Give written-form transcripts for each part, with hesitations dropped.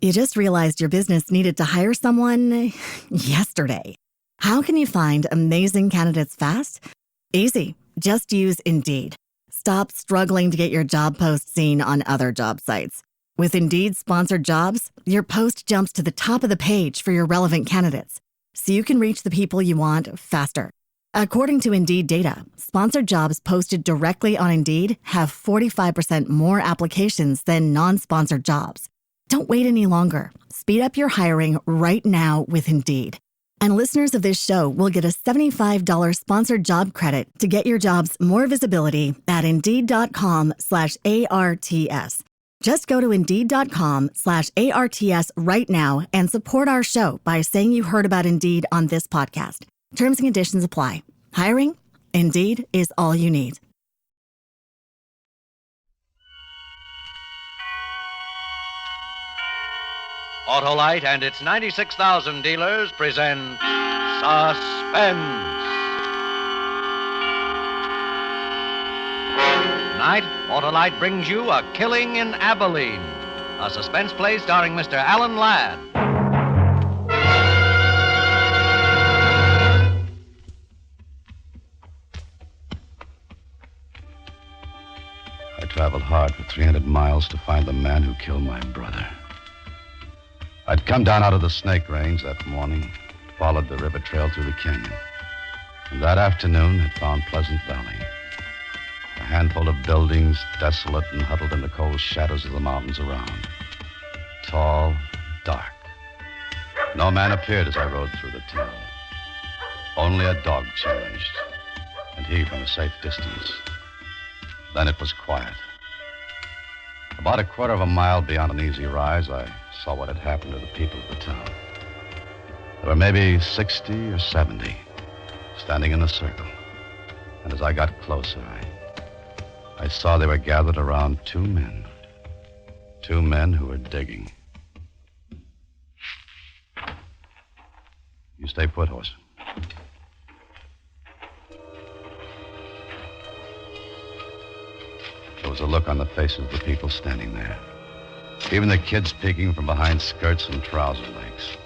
You just realized your business needed to hire someone yesterday. How can you find amazing candidates fast? Easy. Just use Indeed. Stop struggling to get your job post seen on other job sites. With Indeed sponsored jobs, your post jumps to the top of the page for your relevant candidates, so you can reach the people you want faster. According to Indeed data, sponsored jobs posted directly on Indeed have 45% more applications than non-sponsored jobs. Don't wait any longer. Speed up your hiring right now with Indeed. And listeners of this show will get a $75 sponsored job credit to get your jobs more visibility at Indeed.com/ARTS. Just go to Indeed.com/ARTS right now and support our show by saying you heard about Indeed on this podcast. Terms and conditions apply. Hiring? Indeed is all you need. Autolite and its 96,000 dealers present Suspense. Tonight, Autolite brings you A Killing in Abilene, a suspense play starring Mr. Alan Ladd. I traveled hard for 300 miles to find the man who killed my brother. I'd come down out of the Snake Range that morning, followed the river trail through the canyon. And that afternoon had found Pleasant Valley. A handful of buildings, desolate and huddled in the cold shadows of the mountains around. Tall, dark. No man appeared as I rode through the town. Only a dog challenged, and he from a safe distance. Then it was quiet. About a quarter of a mile beyond an easy rise, I saw what had happened to the people of the town. There were maybe 60 or 70 standing in a circle. And as I got closer, I saw they were gathered around two men. Two men who were digging. You stay put, horse. There was a look on the faces of the people standing there. Even the kids peeking from behind skirts and trouser legs.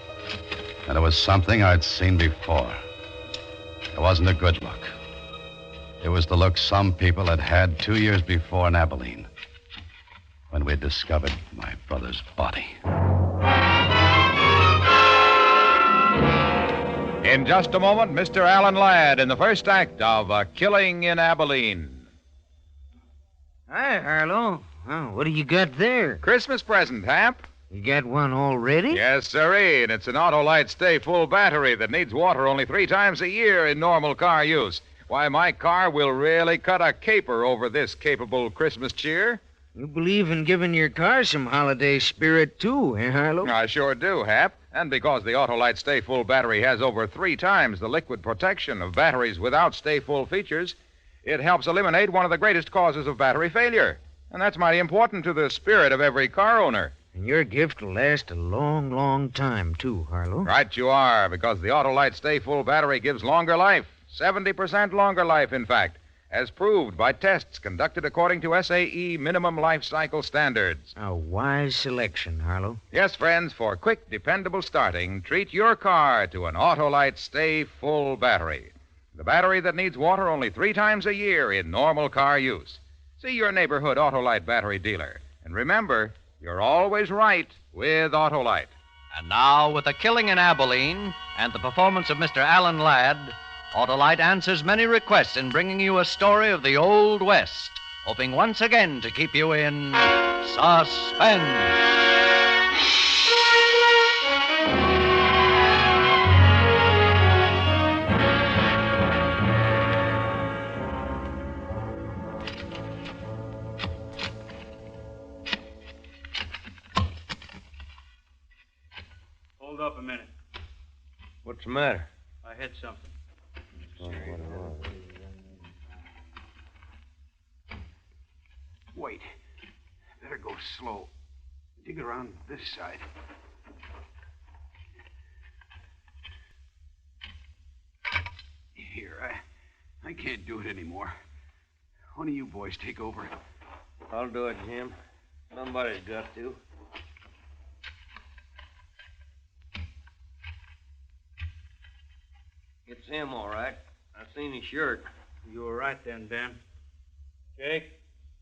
And it was something I'd seen before. It wasn't a good look. It was the look some people had had 2 years before in Abilene, when we'd discovered my brother's body. In just a moment, Mr. Alan Ladd in the first act of A Killing in Abilene. Hi, Harlow. Oh, what do you got there? Christmas present, Hap. You got one already? Yes, sirree, and it's an Autolite Stay Full battery that needs water only 3 times a year in normal car use. Why, my car will really cut a caper over this capable Christmas cheer. You believe in giving your car some holiday spirit, too, eh, Harlow? I sure do, Hap. And because the Autolite Stay Full battery has over 3 times the liquid protection of batteries without Stay Full features, it helps eliminate one of the greatest causes of battery failure. And that's mighty important to the spirit of every car owner. And your gift will last a long, long time, too, Harlow. Right you are, because the Autolite Stay Full battery gives longer life. 70% longer life, in fact, as proved by tests conducted according to SAE minimum life cycle standards. A wise selection, Harlow. Yes, friends, for quick, dependable starting, treat your car to an Autolite Stay Full battery. The battery that needs water only 3 times a year in normal car use. See your neighborhood Autolite battery dealer. And remember, you're always right with Autolite. And now, with A Killing in Abilene and the performance of Mr. Alan Ladd, Autolite answers many requests in bringing you a story of the Old West, hoping once again to keep you in suspense. Hold up a minute. What's the matter? I hit something. Wait. Better go slow. Dig around this side. Here, I can't do it anymore. One of you boys take over. I'll do it, Jim. Somebody's got to. It's him, all right. I seen his shirt. You were right then, Ben.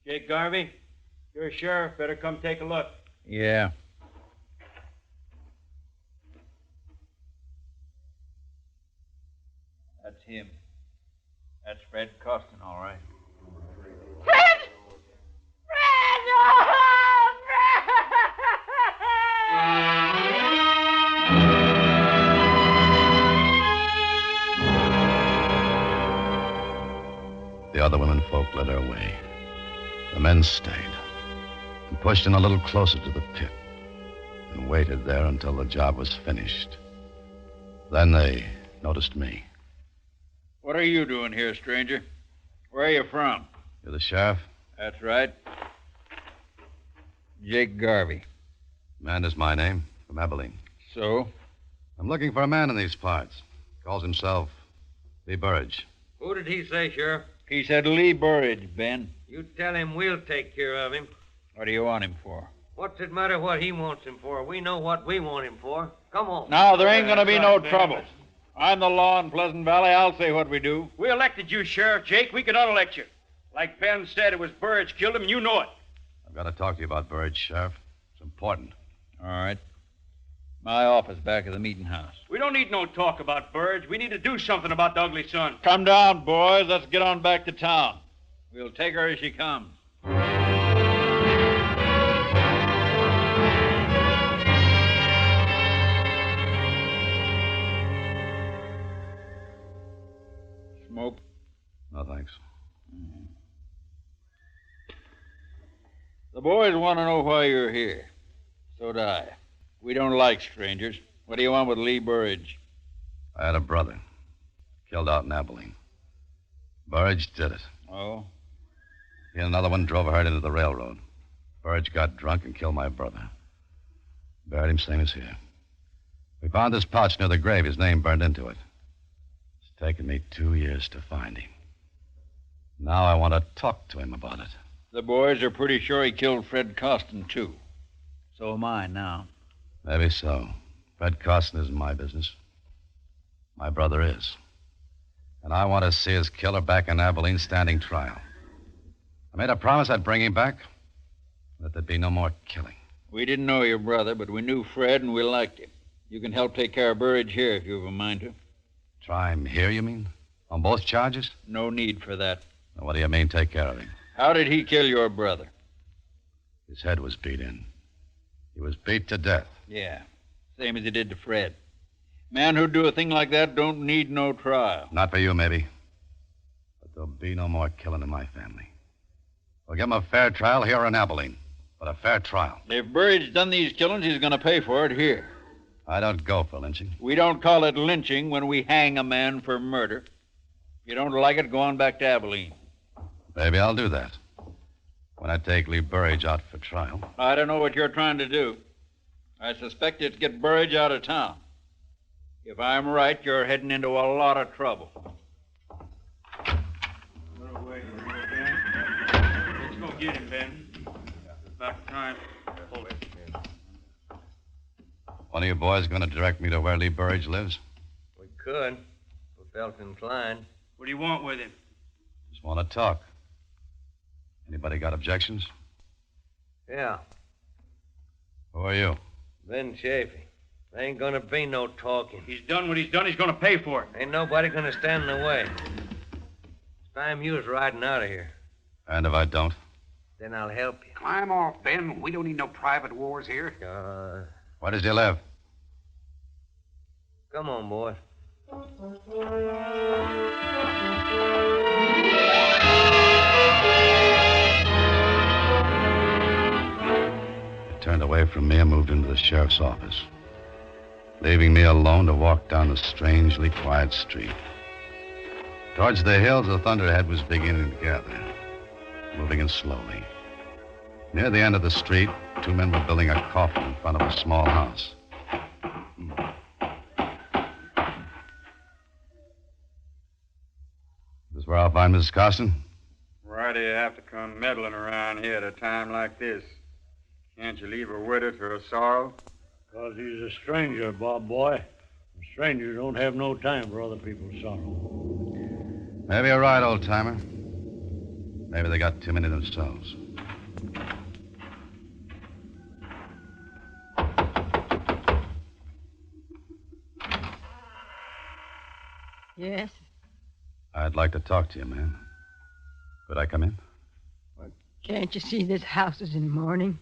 Jake Garvey, you're sheriff. Better come take a look. Yeah. That's him. That's Fred Costin, all right. Fred! Fred! Oh, The other women folk led our way. The men stayed and pushed in a little closer to the pit and waited there until the job was finished. Then they noticed me. What are you doing here, stranger? Where are you from? You're the sheriff? That's right. Jake Garvey. Man is my name, from Abilene. So? I'm looking for a man in these parts. Calls himself Lee Burridge. Who did he say, Sheriff? He said Lee Burridge, Ben. You tell him we'll take care of him. What do you want him for? What's it matter what he wants him for? We know what we want him for. Come on. Now, there ain't gonna be no trouble. I'm the law in Pleasant Valley. I'll say what we do. We elected you, Sheriff Jake. We can unelect you. Like Ben said, it was Burridge killed him, and you know it. I've got to talk to you about Burridge, Sheriff. It's important. All right. My office back at the meeting house. We don't need no talk about Burridge. We need to do something about the ugly son. Come down, boys. Let's get on back to town. We'll take her as she comes. Smoke? No, thanks. The boys want to know why you're here. So do I. We don't like strangers. What do you want with Lee Burridge? I had a brother. Killed out in Abilene. Burridge did it. Oh? He and another one drove a herd into the railroad. Burridge got drunk and killed my brother. Buried him same as here. We found this pouch near the grave. His name burned into it. It's taken me 2 years to find him. Now I want to talk to him about it. The boys are pretty sure he killed Fred Costin, too. So am I now. Maybe so. Fred Costin isn't my business. My brother is. And I want to see his killer back in Abilene standing trial. I made a promise I'd bring him back, that there'd be no more killing. We didn't know your brother, but we knew Fred and we liked him. You can help take care of Burridge here if you have a mind to. Try him here, you mean? On both charges? No need for that. Now, what do you mean, take care of him? How did he kill your brother? His head was beat in. He was beat to death. Yeah, same as he did to Fred. Man who'd do a thing like that don't need no trial. Not for you, maybe. But there'll be no more killing in my family. We'll give him a fair trial here in Abilene. But a fair trial. If Burridge done these killings, he's going to pay for it here. I don't go for lynching. We don't call it lynching when we hang a man for murder. If you don't like it, go on back to Abilene. Maybe I'll do that. When I take Lee Burridge out for trial. I don't know what you're trying to do. I suspect you to get Burridge out of town. If I'm right, you're heading into a lot of trouble. Let's go get him, Ben. It's about time. Hold it. One of you boys going to direct me to where Lee Burridge lives? We could. If we felt inclined. What do you want with him? Just want to talk. Anybody got objections? Yeah, Who are you? Ben Chafee. There ain't gonna be no talking. He's done what he's done. He's going to pay for it. Ain't nobody gonna stand in the way. It's time you was riding out of here. And if I don't? Then I'll help you. Climb off, Ben. We don't need no private wars here. Where does he live? Come on, boy. He turned away from me and moved into the sheriff's office, leaving me alone to walk down the strangely quiet street. Towards the hills, the thunderhead was beginning to gather, moving in slowly. Near the end of the street, two men were building a coffin in front of a small house. This is where I'll find Mrs. Costin? Why do you have to come meddling around here at a time like this? Can't you leave her with us for her sorrow? Because he's a stranger, Bob boy. Strangers don't have no time for other people's sorrow. Maybe you're right, old-timer. Maybe they got too many themselves. Yes? I'd like to talk to you, ma'am. Could I come in? Well, can't you see this house is in mourning?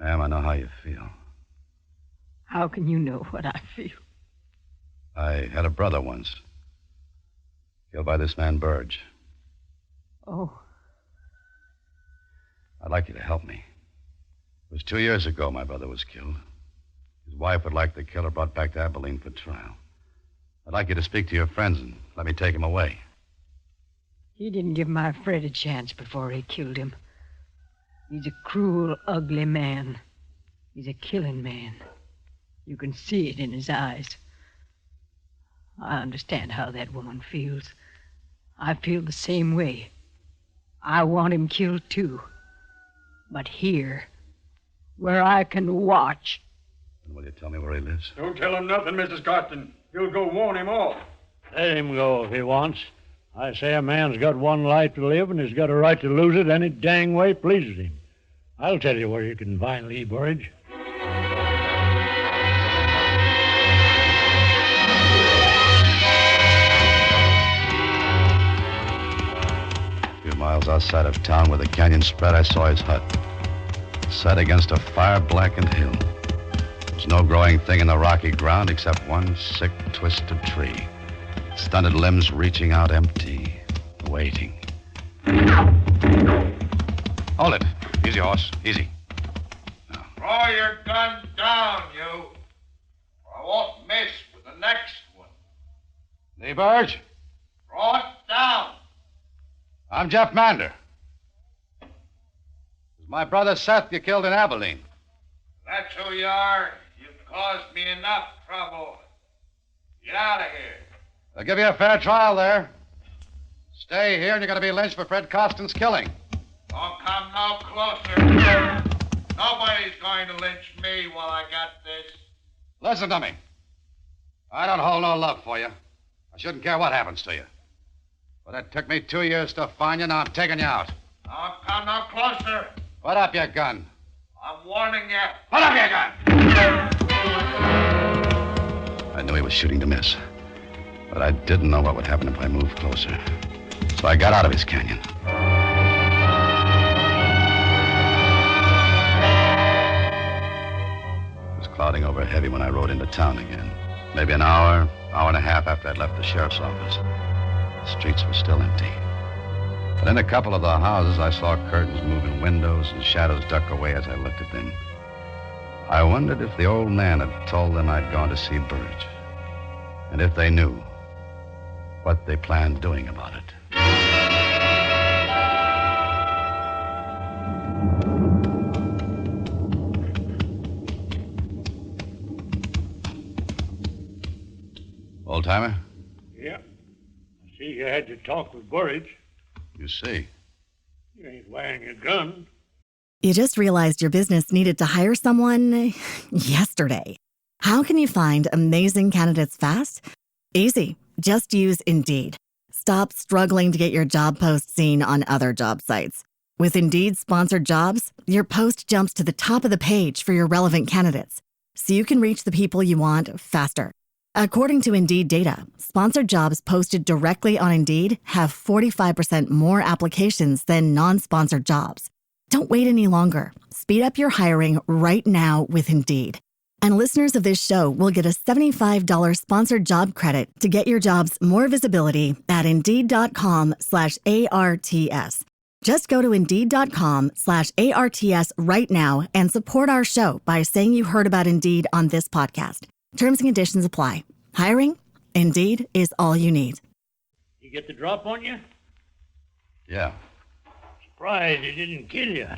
Ma'am, I know how you feel. How can you know what I feel? I had a brother once. Killed by this man, Burge. Oh. I'd like you to help me. It was 2 years ago my brother was killed. His wife would like the killer brought back to Abilene for trial. I'd like you to speak to your friends and let me take him away. He didn't give my Fred a chance before he killed him. He's a cruel, ugly man. He's a killing man. You can see it in his eyes. I understand how that woman feels. I feel the same way. I want him killed, too. But here, where I can watch. And will you tell me where he lives? Don't tell him nothing, Mrs. Costin. You'll go warn him off. Let him go if he wants. I say a man's got one life to live, and he's got a right to lose it any dang way pleases him. I'll tell you where you can find Lee Burge. A few miles outside of town where the canyon spread, I saw his hut. Set against a fire-blackened hill. There's no growing thing in the rocky ground except one sick, twisted tree. Stunted limbs reaching out empty, waiting. Hold it. Easy, horse. Easy. Throw your gun down, you. Or I won't miss with the next one. Lee Burge? Throw it down. I'm Jeff Mander. It's my brother Seth you killed in Abilene. That's who you are. You've caused me enough trouble. Get out of here. They'll give you a fair trial there. Stay here and you're going to be lynched for Fred Costin's killing. Don't come no closer. Nobody's going to lynch me while I got this. Listen to me. I don't hold no love for you. I shouldn't care what happens to you. But it took me 2 years to find you. Now I'm taking you out. Don't come no closer. Put up your gun. I'm warning you. Put up your gun! I knew he was shooting to miss. But I didn't know what would happen if I moved closer. So I got out of his canyon. It was clouding over heavy when I rode into town again. Maybe an hour and a half after I'd left the sheriff's office. The streets were still empty. But in a couple of the houses, I saw curtains move in windows and shadows duck away as I looked at them. I wondered if the old man had told them I'd gone to see Burge. And if they knew what they planned doing about it. Old-timer? Yeah. I see you had to talk with Burge. You see. You ain't wearing a gun. You just realized your business needed to hire someone yesterday. How can you find amazing candidates fast? Easy. Just use Indeed. Stop struggling to get your job post seen on other job sites. With Indeed sponsored jobs, your post jumps to the top of the page for your relevant candidates, so you can reach the people you want faster. According to Indeed data, sponsored jobs posted directly on Indeed have 45% more applications than non-sponsored jobs. Don't wait any longer. Speed up your hiring right now with Indeed. And listeners of this show will get a $75 sponsored job credit to get your jobs more visibility at Indeed.com/ARTS. Just go to Indeed.com/ARTS right now and support our show by saying you heard about Indeed on this podcast. Terms and conditions apply. Hiring? Indeed is all you need. You get the drop on you? Yeah. Surprised it didn't kill you.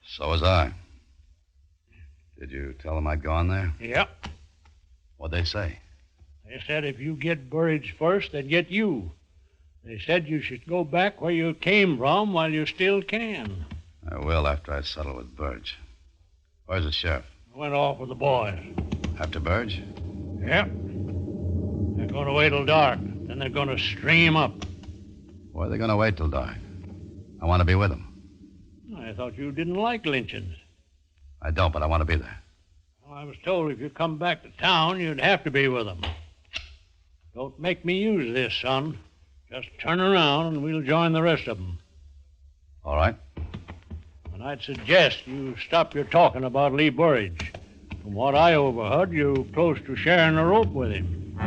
So was I. Did you tell them I'd gone there? Yep. What'd they say? They said if you get Burge first, they'd get you. They said you should go back where you came from while you still can. I will after I settle with Burge. Where's the sheriff? I went off with the boys. After Burge? Yep. They're going to wait till dark. Then they're going to string him up. Why are they going to wait till dark? I want to be with them. I thought you didn't like lynchings. I don't, but I want to be there. Well, I was told if you come back to town, you'd have to be with them. Don't make me use this, son. Just turn around and we'll join the rest of them. All right. And I'd suggest you stop your talking about Lee Burridge. From what I overheard, you're close to sharing a rope with him.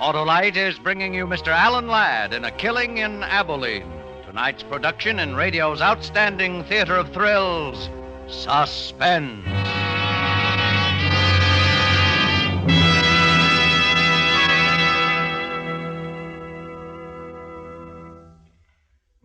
Autolite is bringing you Mr. Alan Ladd in A Killing in Abilene. Tonight's production in radio's outstanding theater of thrills, Suspense.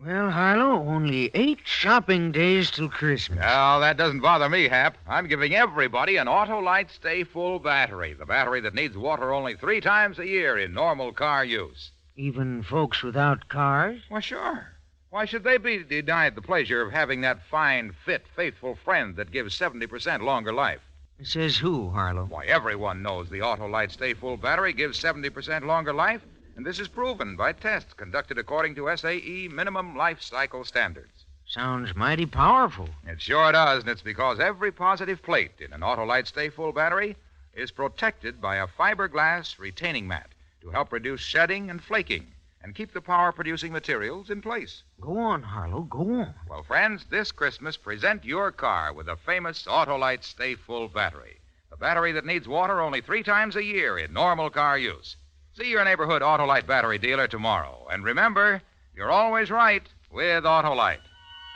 Well, Harlow, only 8 shopping days till Christmas. Well, that doesn't bother me, Hap. I'm giving everybody an Autolite Stay Full battery, the battery that needs water only 3 times a year in normal car use. Even folks without cars? Well, sure. Why should they be denied the pleasure of having that fine, fit, faithful friend that gives 70% longer life? Says who, Harlow? Why, everyone knows the Autolite Stay Full battery gives 70% longer life, and this is proven by tests conducted according to SAE minimum life cycle standards. Sounds mighty powerful. It sure does, and it's because every positive plate in an Autolite Stay Full battery is protected by a fiberglass retaining mat to help reduce shedding and flaking and keep the power-producing materials in place. Go on, Harlow, go on. Well, friends, this Christmas, present your car with a famous Autolite Stay Full battery, the battery that needs water only 3 times a year in normal car use. See your neighborhood Autolite battery dealer tomorrow. And remember, you're always right with Autolite.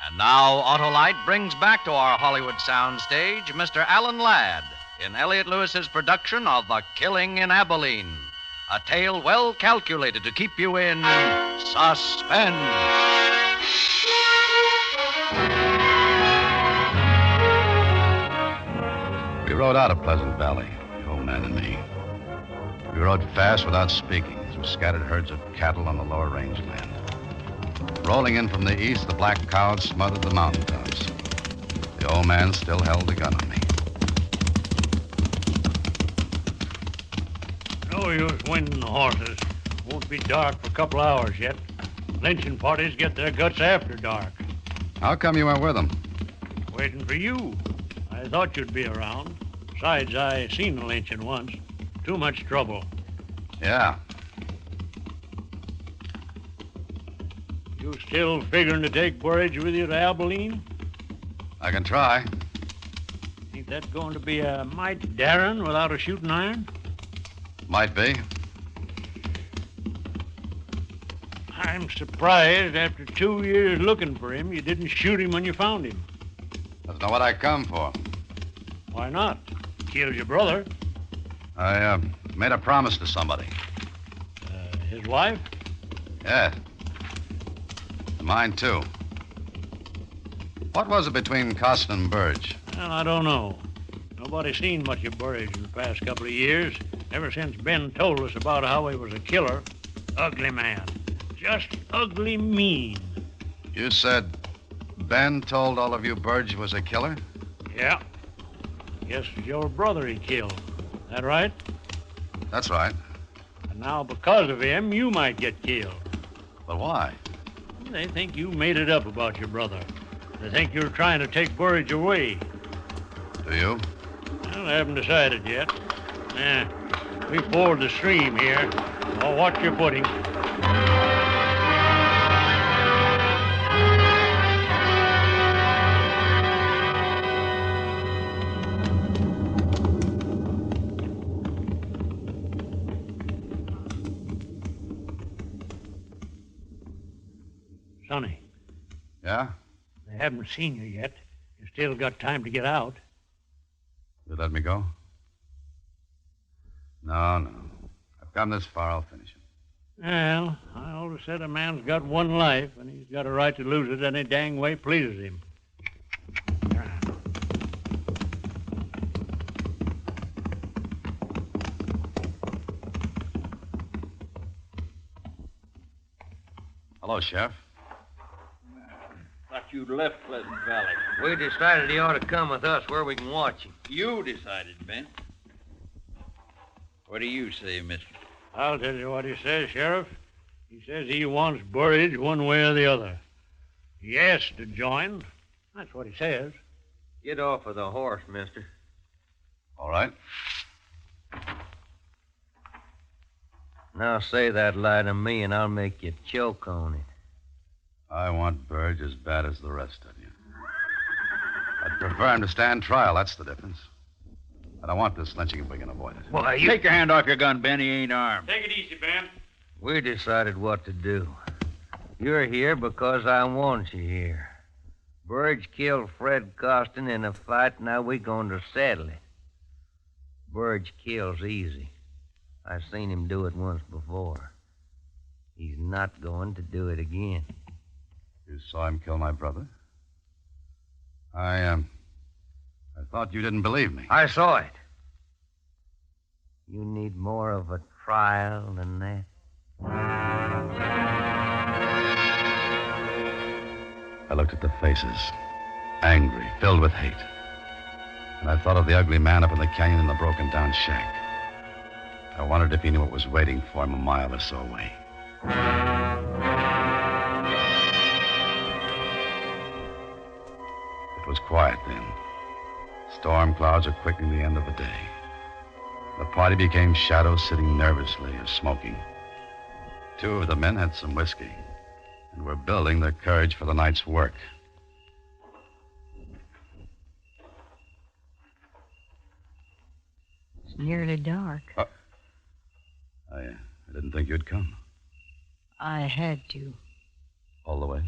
And now Autolite brings back to our Hollywood soundstage Mr. Alan Ladd in Elliott Lewis's production of A Killing in Abilene, a tale well calculated to keep you in suspense. We rode out of Pleasant Valley, the old man and me. We rode fast without speaking through scattered herds of cattle on the lower rangeland. Rolling in from the east, the black clouds smothered the mountaintops. The old man still held the gun on me. No use winding the horses. Won't be dark for a couple hours yet. Lynching parties get their guts after dark. How come you went with them? Waiting for you. I thought you'd be around. Besides, I seen a lynching once. Too much trouble. Yeah. You still figuring to take Burridge with you to Abilene? I can try. Ain't that going to be a mighty daring without a shooting iron? Might be. I'm surprised after 2 years looking for him, you didn't shoot him when you found him. That's not what I come for. Why not? Killed your brother. I made a promise to somebody. His wife? Yeah. Mine, too. What was it between Costin and Burge? Well, I don't know. Nobody's seen much of Burridge in the past couple of years, ever since Ben told us about how he was a killer. Ugly man. Just ugly mean. You said Ben told all of you Burge was a killer? Yeah. Guess it's your brother he killed. That right? That's right. And now, because of him, you might get killed. But why? They think you made it up about your brother. They think you're trying to take Burridge away. Do you? Well, I haven't decided yet. We ford the stream here. I'll watch your footing. Sonny. Yeah? They haven't seen you yet. You still got time to get out. You let me go? No. I've come this far, I'll finish it. Well, I always said a man's got one life, and he's got a right to lose it any dang way pleases him. Hello, Sheriff. you'd left Pleasant Valley. We decided he ought to come with us where we can watch him. You decided, Ben. What do you say, mister? I'll tell you what he says, Sheriff. He says he wants Burridge one way or the other. He asked to join. That's what he says. Get off of the horse, mister. All right. Now say that lie to me, and I'll make you choke on it. I want Burge as bad as the rest of you. I'd prefer him to stand trial. That's the difference. I don't want this lynching if we can avoid it. Why, you... Take your hand off your gun, Ben. He ain't armed. Take it easy, Ben. We decided what to do. You're here because I want you here. Burge killed Fred Costin in a fight, now we're going to settle it. Burge kills easy. I've seen him do it once before. He's not going to do it again. You saw him kill my brother? I thought you didn't believe me. I saw it. You need more of a trial than that. I looked at the faces, angry, filled with hate. And I thought of the ugly man up in the canyon in the broken-down shack. I wondered if he knew what was waiting for him a mile or so away. It was quiet then. Storm clouds were quickening the end of the day. The party became shadows sitting nervously or smoking. Two of the men had some whiskey and were building their courage for the night's work. It's nearly dark. I didn't think you'd come. I had to. All the way?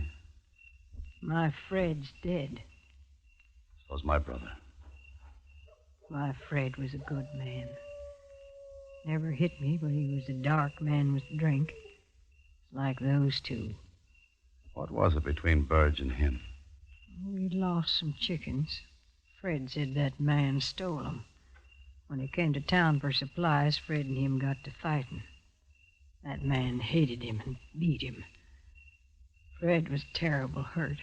My Fred's dead. So's my brother. My Fred was a good man. Never hit me, but he was a dark man with drink. Like those two. What was it between Burge and him? We lost some chickens. Fred said that man stole them. When he came to town for supplies, Fred and him got to fighting. That man hated him and beat him. Fred was terrible hurt.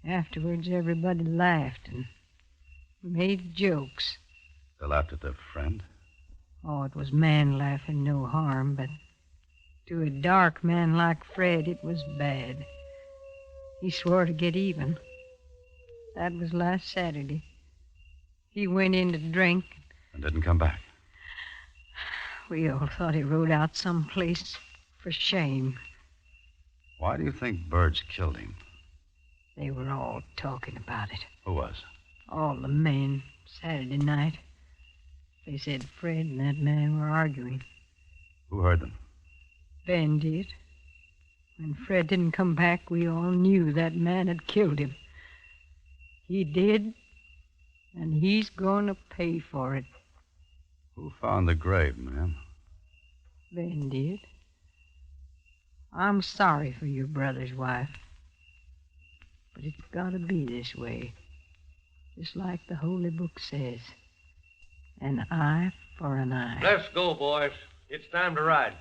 Afterwards, everybody laughed and made jokes. They laughed at their friend? Oh, it was man laughing, no harm, but to a dark man like Fred, it was bad. He swore to get even. That was last Saturday. He went in to drink. And didn't come back? We all thought he rode out someplace for shame. Why do you think Burge killed him? They were all talking about it. Who was? All the men, Saturday night. They said Fred and that man were arguing. Who heard them? Ben did. When Fred didn't come back, we all knew that man had killed him. He did, and he's going to pay for it. Who found the grave, ma'am? Ben did. I'm sorry for your brother's wife. But it's got to be this way. Just like the Holy Book says. An eye for an eye. Let's go, boys. It's time to ride.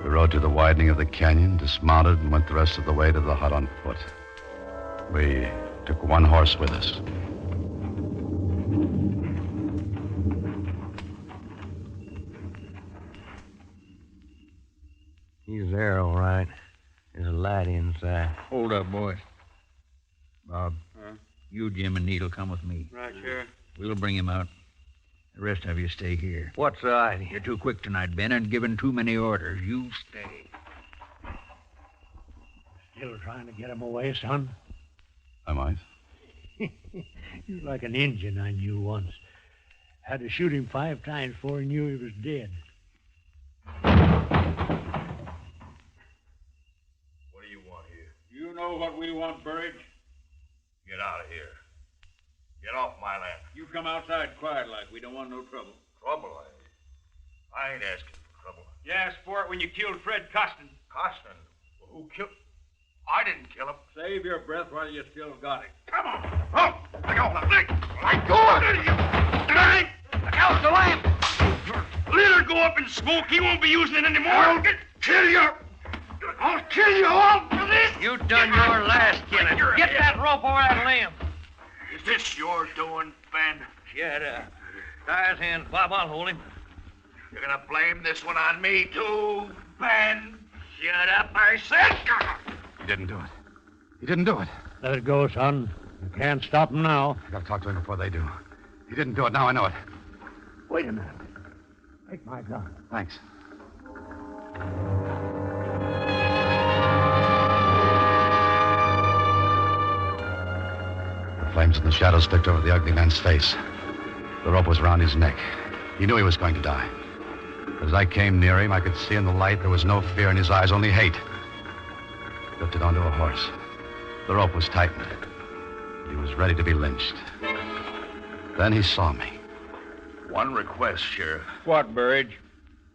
We rode to the widening of the canyon, dismounted, and went the rest of the way to the hut on foot. We took one horse with us. He's there, all right. There's a light inside. Hold up, boys. Bob, you, Jim, and Needle come with me. Right, Sheriff. We'll bring him out. The rest of you stay here. What's the idea? You're too quick tonight, Ben, and giving too many orders. You stay. Still trying to get him away, son? I might. You're like an Injun I knew once. Had to shoot him 5 times before he knew he was dead. What do you want here? You know what we want, Burridge? Get out of here. Get off my land. You come outside quiet like. We don't want no trouble. Trouble, I ain't asking for trouble. You asked for it when you killed Fred Costin. Costin? Well, who killed... I didn't kill him. Save your breath while you still got it. Come on. Oh, let go. Let go of it. Look out, the lamp. Let her go up up in smoke. He won't be using it anymore. I'll kill you. I'll kill you all for this. You done your last killing. Get that rope over that limb. Is this your doing, Ben? Shut up. Tie his hands, Bob. I'll hold him. You're gonna blame this one on me, too, Ben? Shut up, I said. He didn't do it. He didn't do it. Let it go, son. You can't stop him now. I gotta talk to him before they do. He didn't do it. Now I know it. Wait a minute. Take my gun. Thanks. The flames in the shadows flicked over the ugly man's face. The rope was around his neck. He knew he was going to die. As I came near him, I could see in the light there was no fear in his eyes, only hate. He lifted onto a horse. The rope was tightened. He was ready to be lynched. Then he saw me. One request, Sheriff. What, Burridge?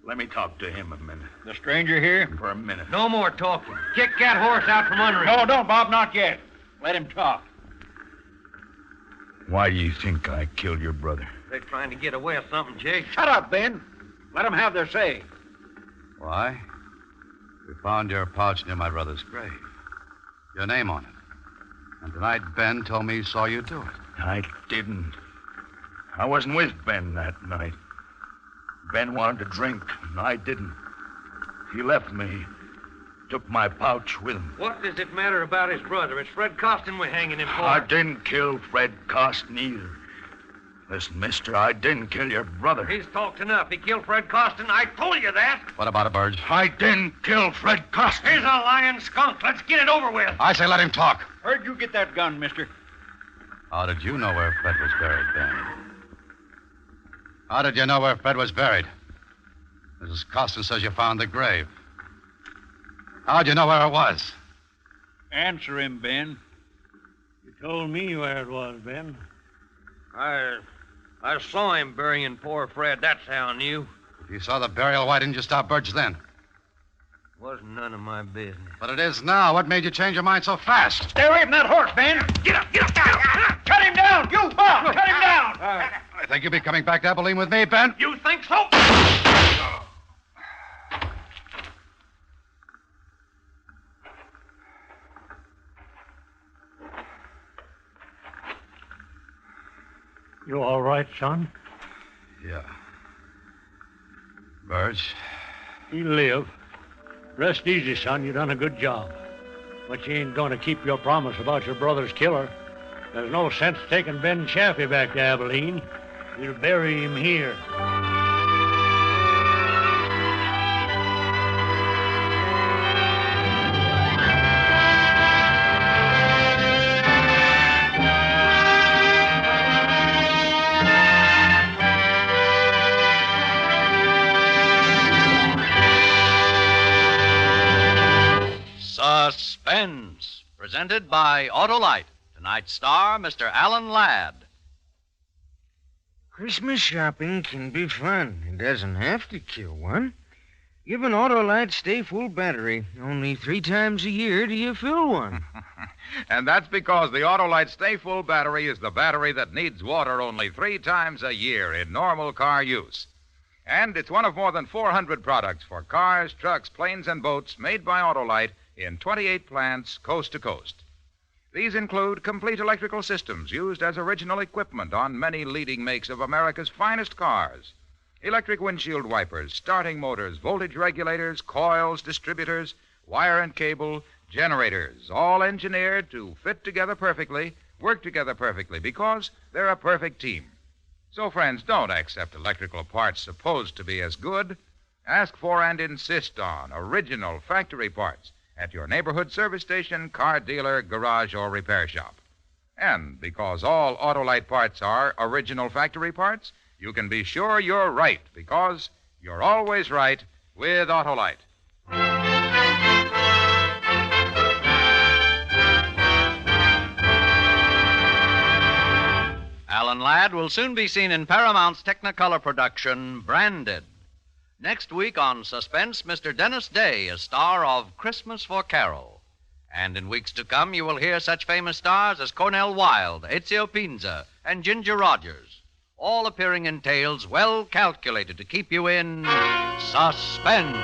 Let me talk to him a minute. The stranger here? For a minute. No more talking. Kick that horse out from under him. No, don't, Bob, not yet. Let him talk. Why do you think I killed your brother? They're trying to get away with something, Jake. Shut up, Ben. Let them have their say. Why? We found your pouch near my brother's grave. Your name on it. And tonight Ben told me he saw you do it. I didn't. I wasn't with Ben that night. Ben wanted to drink, and I didn't. He left me. Took my pouch with him. What does it matter about his brother? It's Fred Costin we're hanging him for. I didn't kill Fred Costin either. Listen, mister, I didn't kill your brother. He's talked enough. He killed Fred Costin. I told you that. What about it, Burge? I didn't kill Fred Costin. He's a lying skunk. Let's get it over with. I say let him talk. Where'd you get that gun, mister? How did you know where Fred was buried, Ben? How did you know where Fred was buried? Mrs. Costin says you found the grave. How'd you know where it was? Answer him, Ben. You told me where it was, Ben. I saw him burying poor Fred. That's how I knew. If you saw the burial, why didn't you stop Burge then? Wasn't none of my business. But it is now. What made you change your mind so fast? Stay away from that horse, Ben. Get up, get up, get up. Cut him down, you! Bob, cut him down! I think you'll be coming back to Abilene with me, Ben. You think so? You all right, son? Yeah. Burge? You live. Rest easy, son. You done a good job. But you ain't going to keep your promise about your brother's killer. There's no sense taking Ben Chaffee back to Abilene. We'll bury him here. Suspense, presented by Autolite. Tonight's star, Mr. Alan Ladd. Christmas shopping can be fun. It doesn't have to kill one. Give an Autolite Stay Full battery. Only 3 times a year do you fill one. And that's because the Autolite Stay Full battery is the battery that needs water only 3 times a year in normal car use. And it's one of more than 400 products for cars, trucks, planes, and boats made by Autolite in 28 plants coast to coast. These include complete electrical systems used as original equipment on many leading makes of America's finest cars. Electric windshield wipers, starting motors, voltage regulators, coils, distributors, wire and cable, generators, all engineered to fit together perfectly, work together perfectly, because they're a perfect team. So, friends, don't accept electrical parts supposed to be as good. Ask for and insist on original factory parts at your neighborhood service station, car dealer, garage, or repair shop. And because all Autolite parts are original factory parts, you can be sure you're right, because you're always right with Autolite. Alan Ladd will soon be seen in Paramount's Technicolor production, Branded. Next week on Suspense, Mr. Dennis Day is star of Christmas for Carol. And in weeks to come, you will hear such famous stars as Cornell Wilde, Ezio Pinza, and Ginger Rogers. all appearing in tales well calculated to keep you in suspense.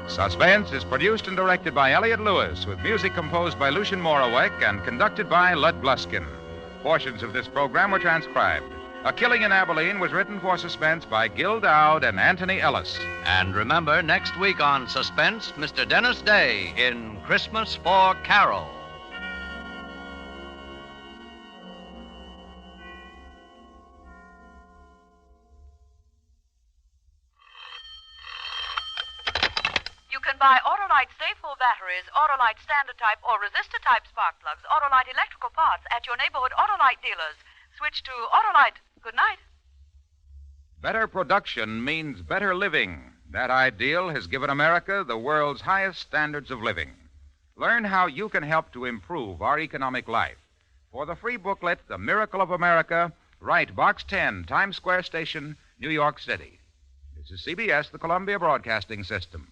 Suspense is produced and directed by Elliott Lewis, with music composed by Lucien Moraweck and conducted by Lud Gluskin. Portions of this program were transcribed. A Killing in Abilene was written for Suspense by Gil Dowd and Anthony Ellis. And remember, next week on Suspense, Mr. Dennis Day in Christmas for Carol. You can buy Autolite Stay Full batteries, Autolite Standard Type, or Resistor Type spark plugs, Autolite electrical parts at your neighborhood Autolite dealers. Switch to Autolite. Good night. Better production means better living. That ideal has given America the world's highest standards of living. Learn how you can help to improve our economic life. For the free booklet, The Miracle of America, write Box 10, Times Square Station, New York City. This is CBS, the Columbia Broadcasting System.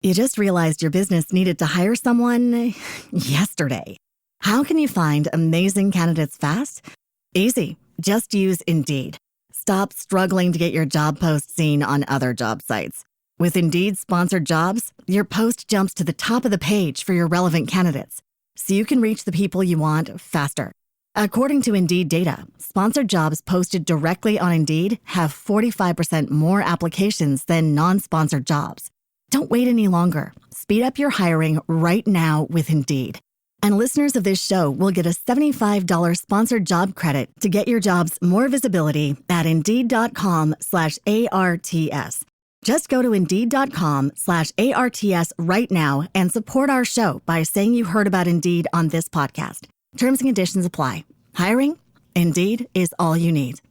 You just realized your business needed to hire someone yesterday. How can you find amazing candidates fast? Easy. Just use Indeed. Stop struggling to get your job post seen on other job sites. With Indeed sponsored jobs, your post jumps to the top of the page for your relevant candidates, so you can reach the people you want faster. According to Indeed data, sponsored jobs posted directly on Indeed have 45% more applications than non-sponsored jobs. Don't wait any longer. Speed up your hiring right now with Indeed. And listeners of this show will get a $75 sponsored job credit to get your jobs more visibility at Indeed.com/ARTS. Just go to Indeed.com/ARTS right now and support our show by saying you heard about Indeed on this podcast. Terms and conditions apply. Hiring? Indeed is all you need.